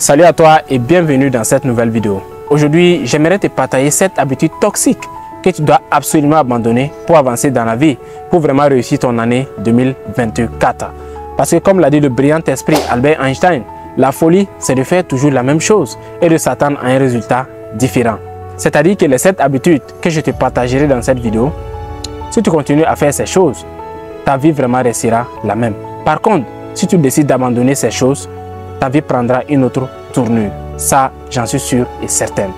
Salut à toi et bienvenue dans cette nouvelle vidéo. Aujourd'hui, j'aimerais te partager cette habitude toxique que tu dois absolument abandonner pour avancer dans la vie, pour vraiment réussir ton année 2024. Parce que comme l'a dit le brillant esprit Albert Einstein, la folie, c'est de faire toujours la même chose et de s'attendre à un résultat différent. C'est-à-dire que les 7 habitudes que je te partagerai dans cette vidéo, si tu continues à faire ces choses, ta vie vraiment restera la même. Par contre, si tu décides d'abandonner ces choses, ta vie prendra une autre tournure. Ça, j'en suis sûr et certain.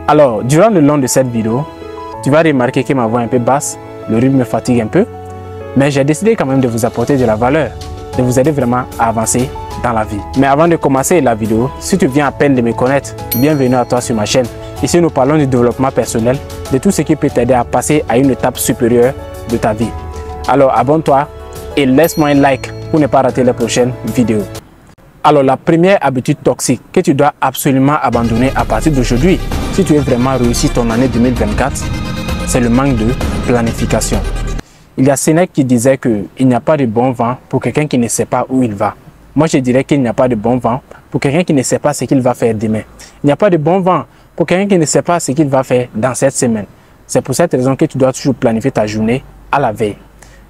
Alors, durant le long de cette vidéo, tu vas remarquer que ma voix est un peu basse, le rythme me fatigue un peu, mais j'ai décidé quand même de vous apporter de la valeur, de vous aider vraiment à avancer dans la vie. Mais avant de commencer la vidéo, si tu viens à peine de me connaître, bienvenue à toi sur ma chaîne. Ici, nous parlons du développement personnel, de tout ce qui peut t'aider à passer à une étape supérieure de ta vie. Alors, abonne-toi et laisse-moi un like pour ne pas rater les prochaines vidéos. Alors, la première habitude toxique que tu dois absolument abandonner à partir d'aujourd'hui, si tu veux vraiment réussir ton année 2024, c'est le manque de planification. Il y a Sénèque qui disait qu'il n'y a pas de bon vent pour quelqu'un qui ne sait pas où il va. Moi, je dirais qu'il n'y a pas de bon vent pour quelqu'un qui ne sait pas ce qu'il va faire demain. Il n'y a pas de bon vent pour quelqu'un qui ne sait pas ce qu'il va faire dans cette semaine. C'est pour cette raison que tu dois toujours planifier ta journée à la veille.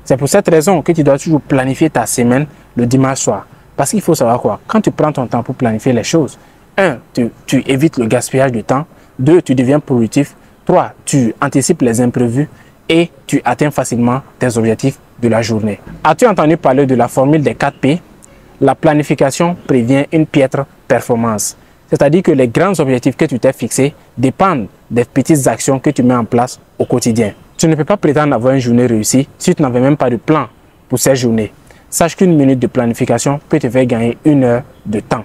C'est pour cette raison que tu dois toujours planifier ta semaine le dimanche soir. Parce qu'il faut savoir quoi, quand tu prends ton temps pour planifier les choses, 1, tu évites le gaspillage de temps, 2, tu deviens productif, 3, tu anticipes les imprévus et tu atteins facilement tes objectifs de la journée. As-tu entendu parler de la formule des 4 P? La planification prévient une piètre performance. C'est-à-dire que les grands objectifs que tu t'es fixés dépendent des petites actions que tu mets en place au quotidien. Tu ne peux pas prétendre avoir une journée réussie si tu n'avais même pas de plan pour cette journée. Sache qu'une minute de planification peut te faire gagner 1 heure de temps.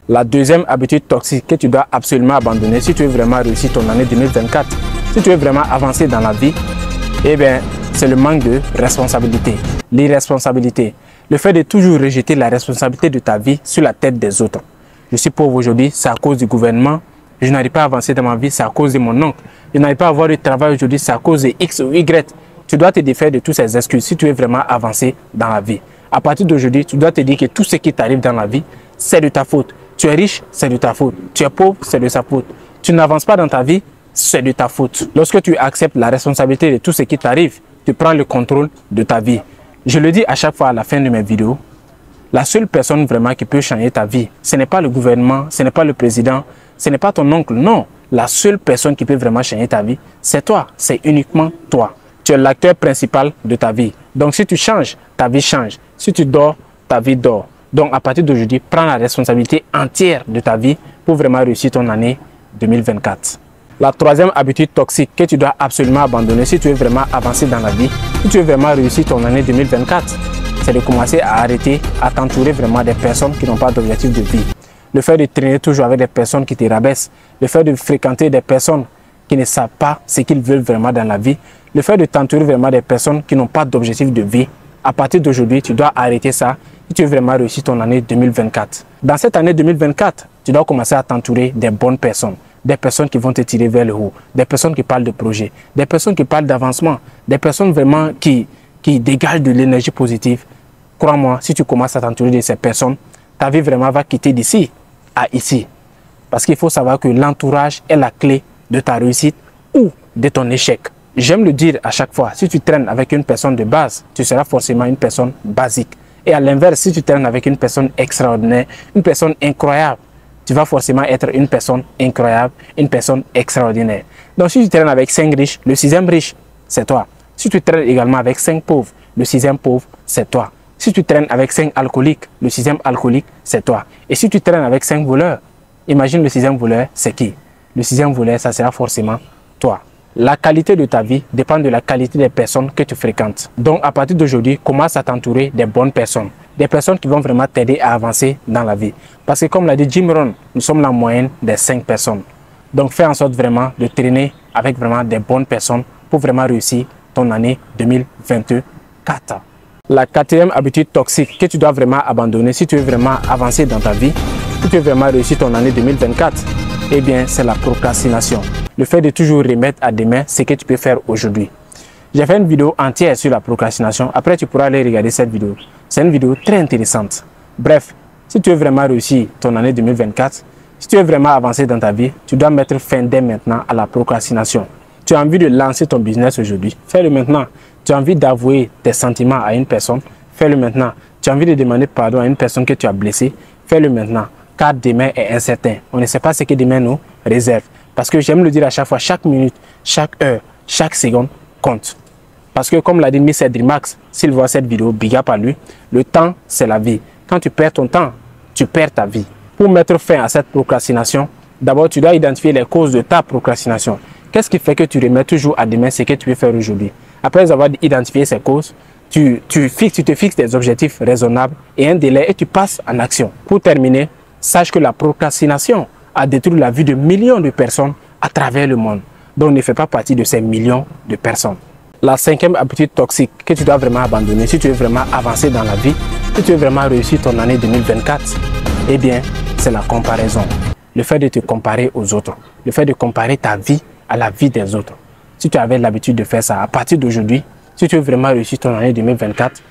La deuxième habitude toxique que tu dois absolument abandonner si tu veux vraiment réussir ton année 2024, si tu veux vraiment avancer dans la vie, eh bien, c'est le manque de responsabilité, l'irresponsabilité. Le fait de toujours rejeter la responsabilité de ta vie sur la tête des autres. Je suis pauvre aujourd'hui, c'est à cause du gouvernement. Je n'arrive pas à avancer dans ma vie, c'est à cause de mon oncle. Je n'arrive pas à avoir de travail aujourd'hui, c'est à cause de X ou Y. Tu dois te défaire de toutes ces excuses si tu veux vraiment avancer dans la vie. À partir d'aujourd'hui, tu dois te dire que tout ce qui t'arrive dans la vie, c'est de ta faute. Tu es riche, c'est de ta faute. Tu es pauvre, c'est de sa faute. Tu n'avances pas dans ta vie, c'est de ta faute. Lorsque tu acceptes la responsabilité de tout ce qui t'arrive, tu prends le contrôle de ta vie. Je le dis à chaque fois à la fin de mes vidéos, la seule personne vraiment qui peut changer ta vie, ce n'est pas le gouvernement, ce n'est pas le président, ce n'est pas ton oncle, non. La seule personne qui peut vraiment changer ta vie, c'est toi, c'est uniquement toi. Tu es l'acteur principal de ta vie. Donc si tu changes, ta vie change. Si tu dors, ta vie dort. Donc à partir d'aujourd'hui, prends la responsabilité entière de ta vie pour vraiment réussir ton année 2024. La troisième habitude toxique que tu dois absolument abandonner si tu veux vraiment avancer dans la vie, si tu veux vraiment réussir ton année 2024, c'est de commencer à arrêter, à t'entourer vraiment des personnes qui n'ont pas d'objectif de vie. Le fait de traîner toujours avec des personnes qui te rabaissent, le fait de fréquenter des personnes qui ne savent pas ce qu'ils veulent vraiment dans la vie, le fait de t'entourer vraiment des personnes qui n'ont pas d'objectif de vie, à partir d'aujourd'hui, tu dois arrêter ça si tu veux vraiment réussir ton année 2024. Dans cette année 2024, tu dois commencer à t'entourer des bonnes personnes, des personnes qui vont te tirer vers le haut, des personnes qui parlent de projets, des personnes qui parlent d'avancement, des personnes vraiment qui dégagent de l'énergie positive. Crois-moi, si tu commences à t'entourer de ces personnes, ta vie vraiment va quitter d'ici à ici. Parce qu'il faut savoir que l'entourage est la clé de ta réussite ou de ton échec. J'aime le dire à chaque fois, si tu traînes avec une personne de base, tu seras forcément une personne basique. Et à l'inverse, si tu traînes avec une personne extraordinaire, une personne incroyable, tu vas forcément être une personne incroyable, une personne extraordinaire. Donc si tu traînes avec 5 riches, le 6e riche, c'est toi. Si tu traînes également avec 5 pauvres, le 6e pauvre, c'est toi. Si tu traînes avec 5 alcooliques, le 6e alcoolique, c'est toi. Et si tu traînes avec 5 voleurs, imagine le 6e voleur, c'est qui? Le 6e voleur, ça sera forcément toi. La qualité de ta vie dépend de la qualité des personnes que tu fréquentes. Donc, à partir d'aujourd'hui, commence à t'entourer des bonnes personnes. Des personnes qui vont vraiment t'aider à avancer dans la vie. Parce que comme l'a dit Jim Rohn, nous sommes la moyenne des 5 personnes. Donc, fais en sorte vraiment de traîner avec vraiment des bonnes personnes pour vraiment réussir ton année 2024. La 4e habitude toxique que tu dois vraiment abandonner si tu veux vraiment avancer dans ta vie, si tu veux vraiment réussir ton année 2024, eh bien, c'est la procrastination. Le fait de toujours remettre à demain ce que tu peux faire aujourd'hui. J'ai fait une vidéo entière sur la procrastination. Après, tu pourras aller regarder cette vidéo. C'est une vidéo très intéressante. Bref, Si tu veux vraiment réussir ton année 2024, si tu veux vraiment avancer dans ta vie, tu dois mettre fin dès maintenant à la procrastination. Tu as envie de lancer ton business aujourd'hui, fais-le maintenant. Tu as envie d'avouer tes sentiments à une personne, fais-le maintenant. Tu as envie de demander pardon à une personne que tu as blessée, fais-le maintenant. Car demain est incertain. On ne sait pas ce que demain nous réserve. Parce que j'aime le dire à chaque fois, chaque minute, chaque heure, chaque seconde compte. Parce que comme l'a dit Mr. Dreamax, s'il voit cette vidéo, big up à lui, le temps c'est la vie. Quand tu perds ton temps, tu perds ta vie. Pour mettre fin à cette procrastination, d'abord tu dois identifier les causes de ta procrastination. Qu'est-ce qui fait que tu remets toujours à demain ce que tu veux faire aujourd'hui? Après avoir identifié ces causes, tu te fixes des objectifs raisonnables et un délai et tu passes en action. Pour terminer, sache que la procrastination a détruit la vie de millions de personnes à travers le monde. Donc ne fais pas partie de ces millions de personnes. La cinquième habitude toxique que tu dois vraiment abandonner si tu veux vraiment avancer dans la vie, si tu veux vraiment réussir ton année 2024, eh bien, c'est la comparaison. Le fait de te comparer aux autres, le fait de comparer ta vie à la vie des autres. Si tu avais l'habitude de faire ça, à partir d'aujourd'hui, si tu veux vraiment réussir ton année 2024,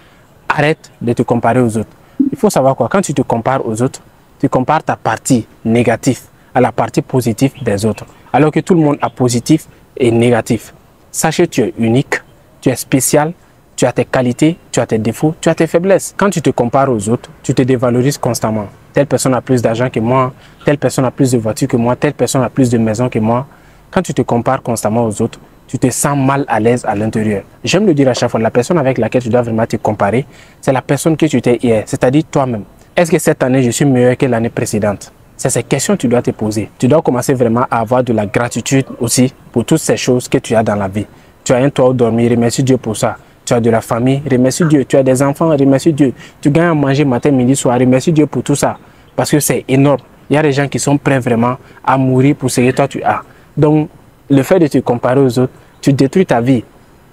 arrête de te comparer aux autres. Il faut savoir quoi, quand tu te compares aux autres, tu compares ta partie négative à la partie positive des autres. Alors que tout le monde a positif et négatif. Sache que tu es unique, tu es spécial, tu as tes qualités, tu as tes défauts, tu as tes faiblesses. Quand tu te compares aux autres, tu te dévalorises constamment. Telle personne a plus d'argent que moi, telle personne a plus de voitures que moi, telle personne a plus de maisons que moi. Quand tu te compares constamment aux autres, tu te sens mal à l'aise à l'intérieur. J'aime le dire à chaque fois, la personne avec laquelle tu dois vraiment te comparer, c'est la personne que tu étais hier, c'est-à-dire toi-même. Est-ce que cette année, je suis meilleur que l'année précédente? C'est ces questions que tu dois te poser. Tu dois commencer vraiment à avoir de la gratitude aussi pour toutes ces choses que tu as dans la vie. Tu as un toit où dormir, remercie Dieu pour ça. Tu as de la famille, remercie Dieu. Tu as des enfants, remercie Dieu. Tu gagnes à manger matin, midi, soir, remercie Dieu pour tout ça. Parce que c'est énorme. Il y a des gens qui sont prêts vraiment à mourir pour ce que toi tu as. Donc, le fait de te comparer aux autres, tu détruis ta vie.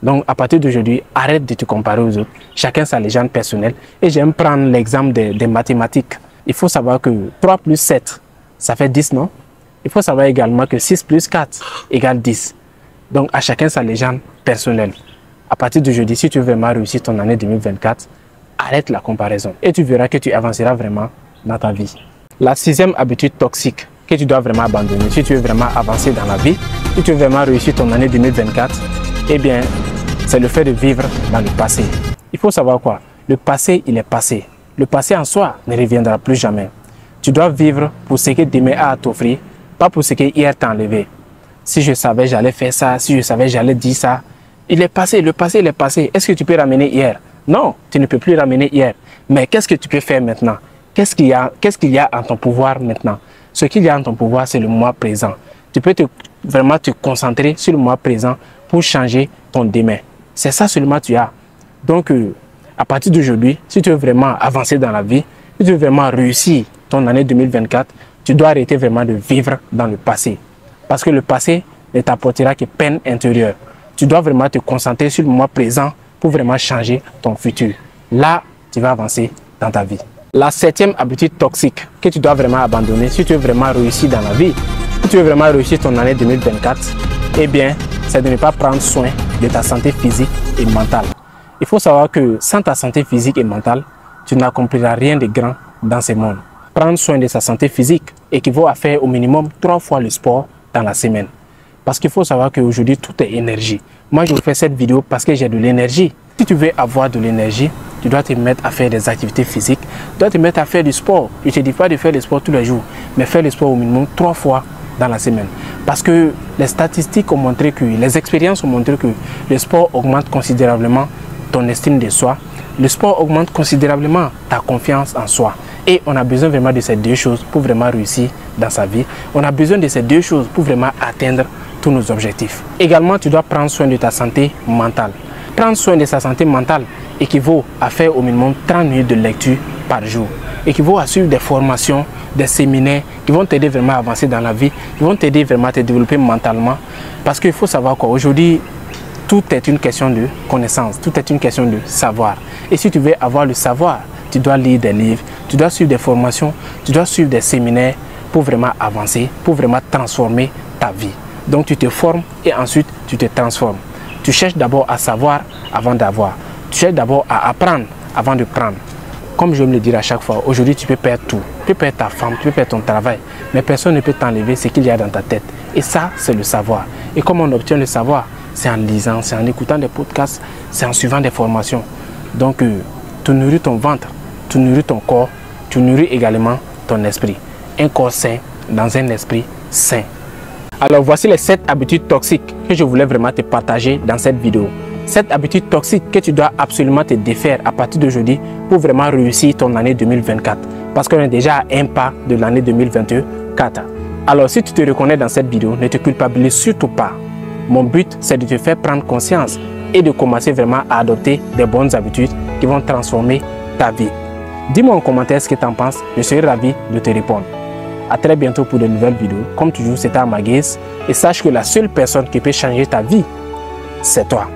Donc, à partir d'aujourd'hui, arrête de te comparer aux autres. Chacun sa légende personnelle. Et j'aime prendre l'exemple des mathématiques. Il faut savoir que 3 plus 7, ça fait 10, non? Il faut savoir également que 6 plus 4 égale 10. Donc, à chacun sa légende personnelle. À partir d'aujourd'hui, si tu veux vraiment réussir ton année 2024, arrête la comparaison. Et tu verras que tu avanceras vraiment dans ta vie. La sixième habitude toxique que tu dois vraiment abandonner, si tu veux vraiment avancer dans la vie, si tu veux vraiment réussir ton année 2024, eh bien, c'est le fait de vivre dans le passé. Il faut savoir quoi? Le passé, il est passé. Le passé en soi ne reviendra plus jamais. Tu dois vivre pour ce que demain a à t'offrir, pas pour ce que hier t'a enlevé. Si je savais, j'allais faire ça. Si je savais, j'allais dire ça. Il est passé, le passé, il est passé. Est-ce que tu peux ramener hier? Non, tu ne peux plus ramener hier. Mais qu'est-ce que tu peux faire maintenant? Qu'est-ce qu'il y a en ton pouvoir maintenant? Ce qu'il y a en ton pouvoir, c'est le mois présent. Tu peux vraiment te concentrer sur le mois présent pour changer ton demain. C'est ça seulement que tu as. Donc, à partir d'aujourd'hui, si tu veux vraiment avancer dans la vie, si tu veux vraiment réussir ton année 2024, tu dois arrêter vraiment de vivre dans le passé. Parce que le passé ne t'apportera que peine intérieure. Tu dois vraiment te concentrer sur le moment présent pour vraiment changer ton futur. Là, tu vas avancer dans ta vie. La septième habitude toxique que tu dois vraiment abandonner si tu veux vraiment réussir dans la vie, si tu veux vraiment réussir ton année 2024, eh bien, c'est de ne pas prendre soin de ta santé physique et mentale. Il faut savoir que sans ta santé physique et mentale, tu n'accompliras rien de grand dans ce monde. Prendre soin de sa santé physique équivaut à faire au minimum 3 fois le sport dans la semaine. Parce qu'il faut savoir qu'aujourd'hui, tout est énergie. Moi, je fais cette vidéo parce que j'ai de l'énergie. Si tu veux avoir de l'énergie, tu dois te mettre à faire des activités physiques, tu dois te mettre à faire du sport. Je ne te dis pas de faire du sport tous les jours, mais faire le sport au minimum 3 fois dans la semaine. Parce que les statistiques ont montré que, les expériences ont montré que le sport augmente considérablement ton estime de soi. Le sport augmente considérablement ta confiance en soi. Et on a besoin vraiment de ces deux choses pour vraiment réussir dans sa vie. On a besoin de ces deux choses pour vraiment atteindre tous nos objectifs. Également, tu dois prendre soin de ta santé mentale. Prendre soin de sa santé mentale équivaut à faire au minimum 30 minutes de lecture par jour. Équivaut à suivre des formations, des séminaires qui vont t'aider vraiment à avancer dans la vie, qui vont t'aider vraiment à te développer mentalement. Parce qu'il faut savoir qu'aujourd'hui, tout est une question de connaissance, tout est une question de savoir. Et si tu veux avoir le savoir, tu dois lire des livres, tu dois suivre des formations, tu dois suivre des séminaires pour vraiment avancer, pour vraiment transformer ta vie. Donc tu te formes et ensuite tu te transformes. Tu cherches d'abord à savoir avant d'avoir. Tu cherches d'abord à apprendre avant de prendre. Comme je vais me le dire à chaque fois, aujourd'hui tu peux perdre tout. Tu peux perdre ta femme, tu peux perdre ton travail, mais personne ne peut t'enlever ce qu'il y a dans ta tête. Et ça, c'est le savoir. Et comment on obtient le savoir? C'est en lisant, c'est en écoutant des podcasts, c'est en suivant des formations. Donc, tu nourris ton ventre, tu nourris ton corps, tu nourris également ton esprit. Un corps sain dans un esprit sain. Alors, voici les 7 habitudes toxiques que je voulais vraiment te partager dans cette vidéo. 7 habitudes toxiques que tu dois absolument te défaire à partir d'aujourd'hui pour vraiment réussir ton année 2024. Parce qu'on est déjà à un pas de l'année 2024. Alors, si tu te reconnais dans cette vidéo, ne te culpabilise surtout pas. Mon but, c'est de te faire prendre conscience et de commencer vraiment à adopter des bonnes habitudes qui vont transformer ta vie. Dis-moi en commentaire ce que tu en penses, je serai ravi de te répondre. A très bientôt pour de nouvelles vidéos. Comme toujours, c'était Amaguez et sache que la seule personne qui peut changer ta vie, c'est toi.